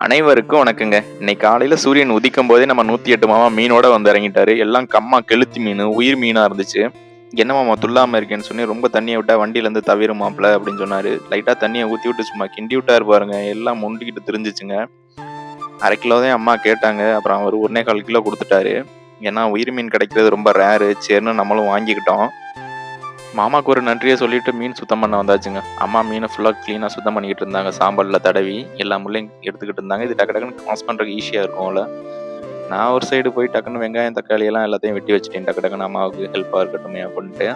அனைவருக்கும் வணக்கங்க. இன்னைக்கு காலையில சூரியன் உதிக்கும் போதே நம்ம 108 மாமா மீனோட வந்து இறங்கிட்டாரு. எல்லாம் கம்மா கெளுத்தி மீன், உயிர் மீனா இருந்துச்சு. என்ன மாமா துள்ளாம இருக்கேன்னு சொல்லி ரொம்ப தண்ணிய விட்டா வண்டியில இருந்து தவிருமாப்ல அப்படின்னு சொன்னாரு. லைட்டா தண்ணிய ஊத்தி விட்டு சும்மா கிண்டி விட்டாரு பாருங்க. எல்லாம் மொண்டுக்கிட்டு திரிஞ்சுச்சுங்க. 1/2 கிலோ தான் அம்மா கேட்டாங்க. அப்புறம் அவரு 1 1/4 கிலோ குடுத்துட்டாரு. ஏன்னா உயிர் மீன் கிடைக்கிறது ரொம்ப ரேரு. சரின்னு நம்மளும் வாங்கிக்கிட்டோம். மாமாக்கு ஒரு நன்றியை சொல்லிட்டு மீன் சுத்தம் பண்ண வந்தாச்சுங்க. அம்மா மீனை ஃபுல்லாக க்ளீனாக சுத்தம் பண்ணிக்கிட்டு இருந்தாங்க. சாம்பாரில் தடவி எல்லா முள்ளையும் எடுத்துக்கிட்டு இருந்தாங்க. இது டக்கு டக்குன்னு வாஷ் பண்ணுறதுக்கு ஈஸியாக இருக்கும்ல. நான் ஒரு சைடு போய் டக்குன்னு வெங்காயம் தக்காளி எல்லாம் எல்லாத்தையும் வெட்டி வச்சுட்டேன். டக்கு டக்குன்னு அம்மாவுக்கு ஹெல்ப்பாக இருக்கட்டும் அப்படின்ட்டு.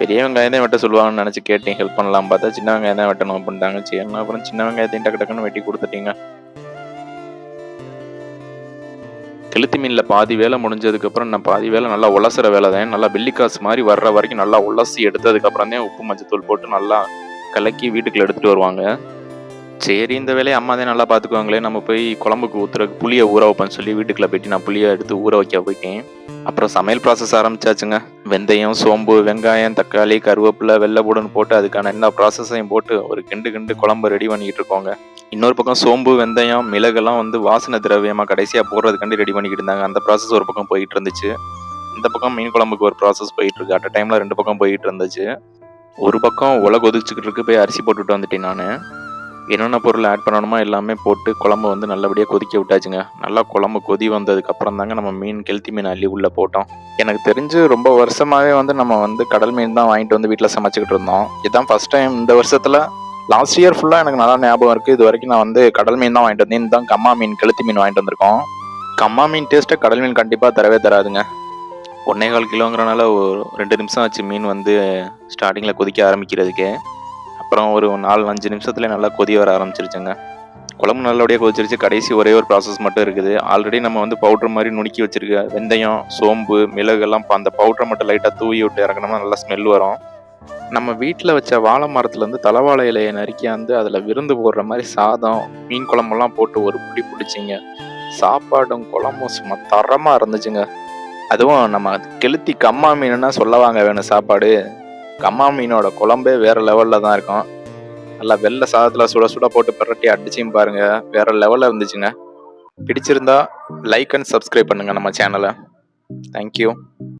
பெரிய வெங்காயம் தான் வெட்ட சொல்லுவாங்கன்னு நினச்சி கேட்டேன். ஹெல்ப் பண்ணலாம் பார்த்தா சின்ன வெங்காயம் தான் வெட்டணும் அப்படின்ட்டாங்க. சரி அப்புறம் சின்ன வெங்காயத்தையும் டக்கு டக்குன்னு வெட்டி கொடுத்துட்டீங்க. கெளுத்தி மீனில் பாதி வேலை முடிஞ்சதுக்கப்புறம் நான் பாதி வேலை நல்லா உலசுற வேலை தான். நல்லா வெள்ளிக்காசு மாதிரி வர்ற வரைக்கும் நல்லா உலசி எடுத்ததுக்கப்புறம் தான் உப்பு மஞ்சத்தூள் போட்டு நல்லா கலக்கி வீட்டுக்குள்ள எடுத்துகிட்டு வருவாங்க. சரி இந்த வேலையை அம்மா தான் நல்லா பார்த்துக்குவாங்களே, நம்ம போய் குழம்புக்கு ஊற்றுறதுக்கு புளியை ஊற வைப்பேன்னு சொல்லி வீட்டுக்குள்ள போயிட்டு நான் புளியை எடுத்து ஊற வைக்க போயிட்டேன். அப்புறம் சமையல் ப்ராசஸ் ஆரம்பிச்சாச்சுங்க. வெந்தயம், சோம்பு, வெங்காயம், தக்காளி, கருவேப்பிலை, வெள்ளைப்பூடுன்னு போட்டு அதுக்கான எல்லா ப்ராசஸையும் போட்டு ஒரு கிண்டு குழம்பு ரெடி பண்ணிக்கிட்டு இருக்கோங்க. இன்னொரு பக்கம் சோம்பு, வெந்தயம், மிளகெல்லாம் வந்து வாசனை திரவியமாக கடைசியாக போடுறதுக்காண்டி ரெடி பண்ணிக்கிட்டு இருந்தாங்க. அந்த ப்ராசஸ் ஒரு பக்கம் போயிட்டு இருந்துச்சு. இந்த பக்கம் மீன் குழம்புக்கு ஒரு ப்ராசஸ் போயிட்டு இருக்கு. அட் டைமில் 2 பக்கம் போயிட்டு இருந்துச்சு. ஒரு பக்கம் உலை கொதிச்சுக்கிட்டு இருக்கு. போய் அரிசி போட்டுட்டு வந்துட்டேன் நான். என்னென்ன பொருள் ஆட் பண்ணணுமோ எல்லாமே போட்டு குழம்பு வந்து நல்லபடியாக கொதிக்க விட்டாச்சுங்க. நல்லா குழம்பு கொதி வந்ததுக்கு அப்புறம் தாங்க நம்ம மீன் கெளுத்தி மீன் அள்ளி உள்ளே போட்டோம். எனக்கு தெரிஞ்சு ரொம்ப வருஷமாகவே வந்து நம்ம வந்து கடல் மீன் தான் வாங்கிட்டு வந்து வீட்டில் சமைச்சிக்கிட்டு இருந்தோம். இதுதான் ஃபர்ஸ்ட் டைம் இந்த வருஷத்தில். லாஸ்ட் இயர் ஃபுல்லாக எனக்கு நல்லா ஞாபகம் இருக்குது. இது வரைக்கும் நான் வந்து கடல் மீன் தான் வாங்கிட்டு வந்தேன். இதுதான் கம்மா மீன் கெளுத்தி மீன் வாங்கிட்டு வந்திருக்கோம். கம்மா மீன் டேஸ்ட்டை கடல் மீன் கண்டிப்பாக தரவே தராதுங்க. 1 1/4 கிலோங்கிறனால ஒரு 2 நிமிஷம் ஆச்சு மீன் வந்து ஸ்டார்டிங்கில் கொதிக்க ஆரம்பிக்கிறதுக்கு. அப்புறம் ஒரு 4-5 நிமிஷத்துல நல்லா கொதி வர ஆரம்பிச்சிருச்சுங்க. குழம்பு நல்லபடியாக கொதிச்சிருச்சு. கடைசி ஒரே ஒரு ப்ராசஸ் மட்டும் இருக்குது. ஆல்ரெடி நம்ம வந்து பவுடர் மாதிரி நுணுக்கி வச்சிருக்க வெந்தயம், சோம்பு, மிளகு எல்லாம் அந்த பவுடரை மட்டும் லைட்டாக தூவி விட்டு இறக்கணும்னா நல்லா ஸ்மெல் வரும். நம்ம வீட்டில் வச்ச வாழை மரத்துலேருந்து தலைவாழை இலையை நறுக்கியாந்து அதில் விருந்து போடுற மாதிரி சாதம், மீன் குழம்பெல்லாம் போட்டு ஒரு பிடி பிடிச்சிங்க. சாப்பாடும் குழம்பும் சும்மா தரமாக இருந்துச்சுங்க. அதுவும் நம்ம கெளுத்தி கம்மா மீனுன்னா சொல்லவாங்க வேணும் சாப்பாடு. கம்மா மீனோட குழம்பே வேற லெவலில் தான் இருக்கும். நல்லா வெள்ளை சாதத்தில் சுட சுட போட்டு பிரட்டி அடிச்சும் பாருங்க, வேற லெவலில் இருந்துச்சுங்க. பிடிச்சிருந்தா லைக் அண்ட் சப்ஸ்கிரைப் பண்ணுங்க நம்ம சேனலை. தேங்க்யூ.